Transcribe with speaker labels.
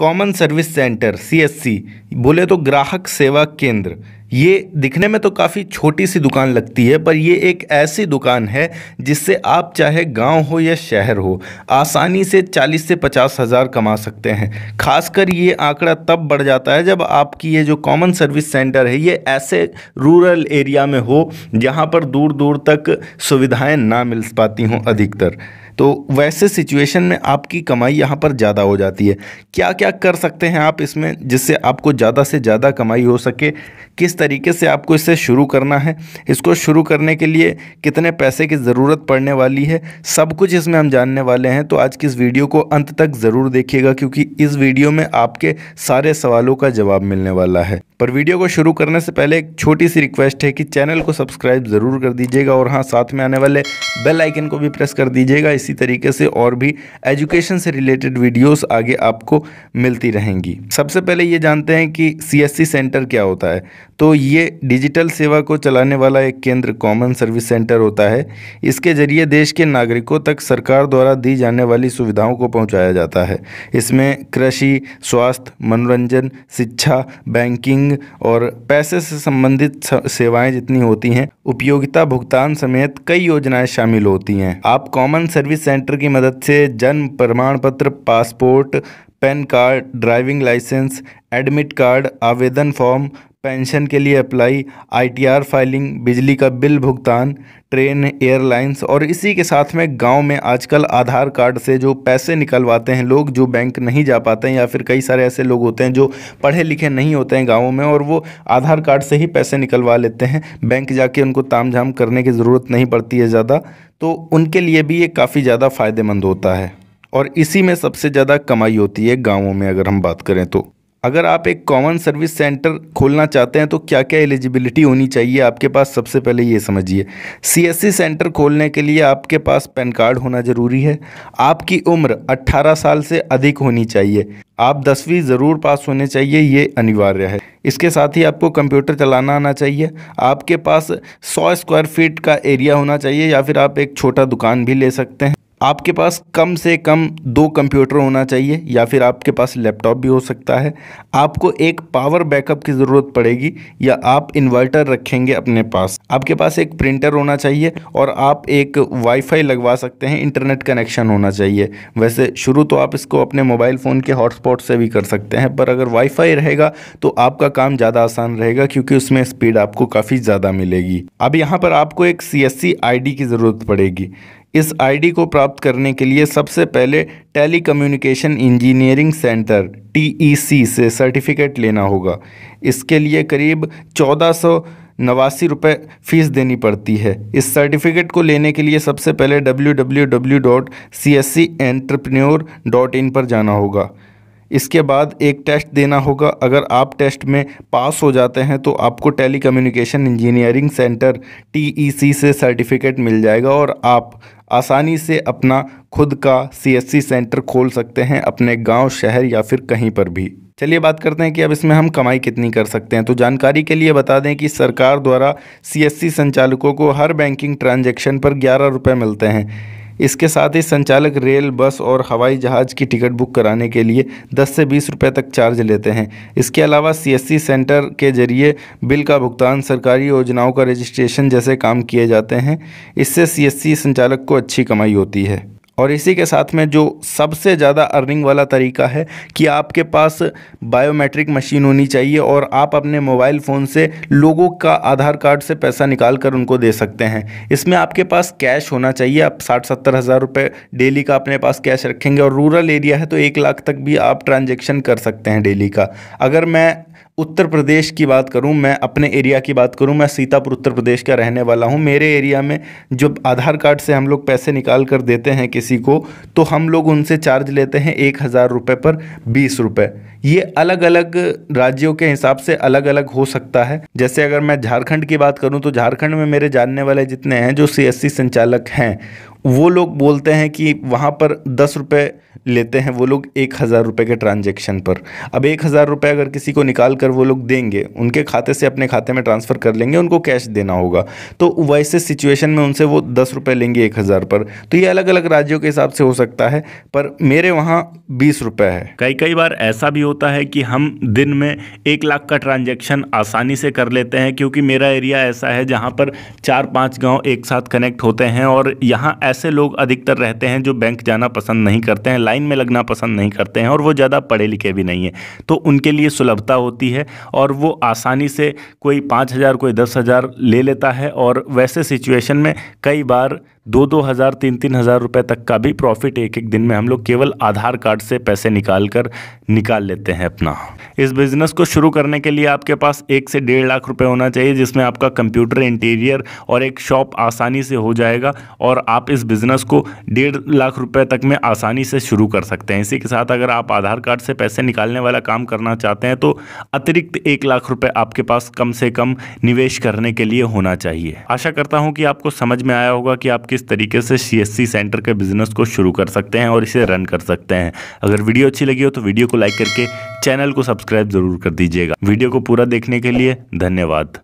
Speaker 1: Common service centre CSC बोले तो ग्राहक सेवा केंद्र। ये दिखने में तो काफ़ी छोटी सी दुकान लगती है, पर ये एक ऐसी दुकान है जिससे आप चाहे गांव हो या शहर हो आसानी से 40 से 50 हज़ार कमा सकते हैं। खासकर ये आंकड़ा तब बढ़ जाता है जब आपकी ये जो कॉमन सर्विस सेंटर है ये ऐसे रूरल एरिया में हो जहाँ पर दूर दूर तक सुविधाएं ना मिल पाती हों अधिकतर। तो वैसे सिचुएशन में आपकी कमाई यहाँ पर ज़्यादा हो जाती है। क्या क्या कर सकते हैं आप इसमें जिससे आपको ज़्यादा से ज़्यादा कमाई हो सके, किस तरीके से आपको इसे शुरू करना है, इसको शुरू करने के लिए कितने पैसे की ज़रूरत पड़ने वाली है, सब कुछ इसमें हम जानने वाले हैं। तो आज की इस वीडियो को अंत तक ज़रूर देखिएगा क्योंकि इस वीडियो में आपके सारे सवालों का जवाब मिलने वाला है। पर वीडियो को शुरू करने से पहले एक छोटी सी रिक्वेस्ट है कि चैनल को सब्सक्राइब ज़रूर कर दीजिएगा और हाँ, साथ में आने वाले बेल आइकन को भी प्रेस कर दीजिएगा। इसी तरीके से और भी एजुकेशन से रिलेटेड वीडियोस आगे आपको मिलती रहेंगी। सबसे पहले ये जानते हैं कि सीएससी सेंटर क्या होता है। तो ये डिजिटल सेवा को चलाने वाला एक केंद्र कॉमन सर्विस सेंटर होता है। इसके जरिए देश के नागरिकों तक सरकार द्वारा दी जाने वाली सुविधाओं को पहुंचाया जाता है। इसमें कृषि, स्वास्थ्य, मनोरंजन, शिक्षा, बैंकिंग और पैसे से संबंधित सेवाएं जितनी होती हैं, उपयोगिता भुगतान समेत कई योजनाएं शामिल होती हैं। आप कॉमन सर्विस सेंटर की मदद से जन्म प्रमाण पत्र, passport, PAN card, driving licence, admit card, आवेदन फॉर्म, पेंशन के लिए अप्लाई, आईटीआर फाइलिंग, बिजली का बिल भुगतान, ट्रेन, एयरलाइंस और इसी के साथ में गांव में आजकल आधार कार्ड से जो पैसे निकलवाते हैं लोग, जो बैंक नहीं जा पाते हैं या फिर कई सारे ऐसे लोग होते हैं जो पढ़े लिखे नहीं होते हैं गाँवों में और वो आधार कार्ड से ही पैसे निकलवा लेते हैं। बैंक जाके उनको तामझाम करने की ज़रूरत नहीं पड़ती है ज़्यादा, तो उनके लिए भी ये काफ़ी ज़्यादा फ़ायदेमंद होता है और इसी में सबसे ज़्यादा कमाई होती है गाँवों में। अगर हम बात करें तो अगर आप एक कॉमन सर्विस सेंटर खोलना चाहते हैं तो क्या क्या एलिजिबिलिटी होनी चाहिए आपके पास, सबसे पहले ये समझिए। सीएससी सेंटर खोलने के लिए आपके पास पैन कार्ड होना ज़रूरी है। आपकी उम्र 18 साल से अधिक होनी चाहिए। आप 10वीं ज़रूर पास होने चाहिए, ये अनिवार्य है। इसके साथ ही आपको कंप्यूटर चलाना आना चाहिए। आपके पास 100 स्क्वायर फीट का एरिया होना चाहिए या फिर आप एक छोटा दुकान भी ले सकते हैं। आपके पास कम से कम 2 कंप्यूटर होना चाहिए या फिर आपके पास लैपटॉप भी हो सकता है। आपको एक पावर बैकअप की ज़रूरत पड़ेगी या आप इन्वर्टर रखेंगे अपने पास। आपके पास एक प्रिंटर होना चाहिए और आप एक वाईफाई लगवा सकते हैं, इंटरनेट कनेक्शन होना चाहिए। वैसे शुरू तो आप इसको अपने मोबाइल फ़ोन के हॉटस्पॉट से भी कर सकते हैं, पर अगर वाईफाई रहेगा तो आपका काम ज़्यादा आसान रहेगा क्योंकि उसमें स्पीड आपको काफ़ी ज़्यादा मिलेगी। अब यहाँ पर आपको एक सीएससी आईडी की ज़रूरत पड़ेगी। इस आईडी को प्राप्त करने के लिए सबसे पहले टेलीकम्युनिकेशन इंजीनियरिंग सेंटर टीईसी से सर्टिफिकेट लेना होगा। इसके लिए करीब 1489 रुपये फ़ीस देनी पड़ती है। इस सर्टिफिकेट को लेने के लिए सबसे पहले www.cscentrepreneur.in पर जाना होगा। इसके बाद एक टेस्ट देना होगा। अगर आप टेस्ट में पास हो जाते हैं तो आपको टेलीकम्युनिकेशन इंजीनियरिंग सेंटर टीईसी से सर्टिफिकेट मिल जाएगा और आप आसानी से अपना खुद का सीएससी सेंटर खोल सकते हैं अपने गांव, शहर या फिर कहीं पर भी। चलिए बात करते हैं कि अब इसमें हम कमाई कितनी कर सकते हैं। तो जानकारी के लिए बता दें कि सरकार द्वारा सीएससी संचालकों को हर बैंकिंग ट्रांजैक्शन पर 11 रुपये मिलते हैं। इसके साथ ही संचालक रेल, बस और हवाई जहाज़ की टिकट बुक कराने के लिए 10 से 20 रुपये तक चार्ज लेते हैं। इसके अलावा सीएससी सेंटर के जरिए बिल का भुगतान, सरकारी योजनाओं का रजिस्ट्रेशन जैसे काम किए जाते हैं। इससे सीएससी संचालक को अच्छी कमाई होती है। और इसी के साथ में जो सबसे ज़्यादा अर्निंग वाला तरीका है कि आपके पास बायोमेट्रिक मशीन होनी चाहिए और आप अपने मोबाइल फ़ोन से लोगों का आधार कार्ड से पैसा निकाल कर उनको दे सकते हैं। इसमें आपके पास कैश होना चाहिए। आप 60-70 हज़ार रुपये डेली का अपने पास कैश रखेंगे और रूरल एरिया है तो 1 लाख तक भी आप ट्रांजेक्शन कर सकते हैं डेली का। अगर मैं उत्तर प्रदेश की बात करूं, मैं अपने एरिया की बात करूं, मैं सीतापुर उत्तर प्रदेश का रहने वाला हूं। मेरे एरिया में जो आधार कार्ड से हम लोग पैसे निकाल कर देते हैं किसी को, तो हम लोग उनसे चार्ज लेते हैं 1000 रुपये पर 20 रुपये। ये अलग अलग राज्यों के हिसाब से अलग अलग हो सकता है। जैसे अगर मैं झारखंड की बात करूं तो झारखंड में मेरे जानने वाले जितने हैं जो सीएससी संचालक हैं वो लोग बोलते हैं कि वहाँ पर 10 रुपये लेते हैं वो लोग 1,000 रुपये के ट्रांजैक्शन पर। अब 1,000 रुपये अगर किसी को निकाल कर वो लोग देंगे, उनके खाते से अपने खाते में ट्रांसफ़र कर लेंगे, उनको कैश देना होगा, तो वैसे सिचुएशन में उनसे वो 10 रुपये लेंगे 1,000 पर। तो ये अलग अलग राज्यों के हिसाब से हो सकता है, पर मेरे वहाँ 20 रुपये है।
Speaker 2: कई बार ऐसा भी होता है कि हम दिन में 1 लाख का ट्रांजैक्शन आसानी से कर लेते हैं, क्योंकि मेरा एरिया ऐसा है जहाँ पर 4-5 गाँव एक साथ कनेक्ट होते हैं और यहाँ ऐसे लोग अधिकतर रहते हैं जो बैंक जाना पसंद नहीं करते हैं, लाइन में लगना पसंद नहीं करते हैं और वो ज़्यादा पढ़े लिखे भी नहीं हैं। तो उनके लिए सुलभता होती है और वो आसानी से कोई 5,000 कोई 10,000 ले लेता है और वैसे सिचुएशन में कई बार 2-2 हज़ार 3-3 हज़ार रुपये तक का भी प्रॉफिट एक दिन में हम लोग केवल आधार कार्ड से पैसे निकाल लेते हैं अपना। इस बिज़नेस को शुरू करने के लिए आपके पास 1 से 1.5 लाख रुपए होना चाहिए, जिसमें आपका कंप्यूटर, इंटीरियर और एक शॉप आसानी से हो जाएगा और आप इस बिज़नेस को 1.5 लाख रुपए तक में आसानी से शुरू कर सकते हैं। इसी के साथ अगर आप आधार कार्ड से पैसे निकालने वाला काम करना चाहते हैं तो अतिरिक्त 1 लाख रुपए आपके पास कम से कम निवेश करने के लिए होना चाहिए। आशा करता हूँ कि आपको समझ में आया होगा कि आप किस तरीके से CSC सेंटर के बिजनेस को शुरू कर सकते हैं और इसे रन कर सकते हैं। अगर वीडियो अच्छी लगी हो तो वीडियो को लाइक करके चैनल को सब्सक्राइब जरूर कर दीजिएगा। वीडियो को पूरा देखने के लिए धन्यवाद।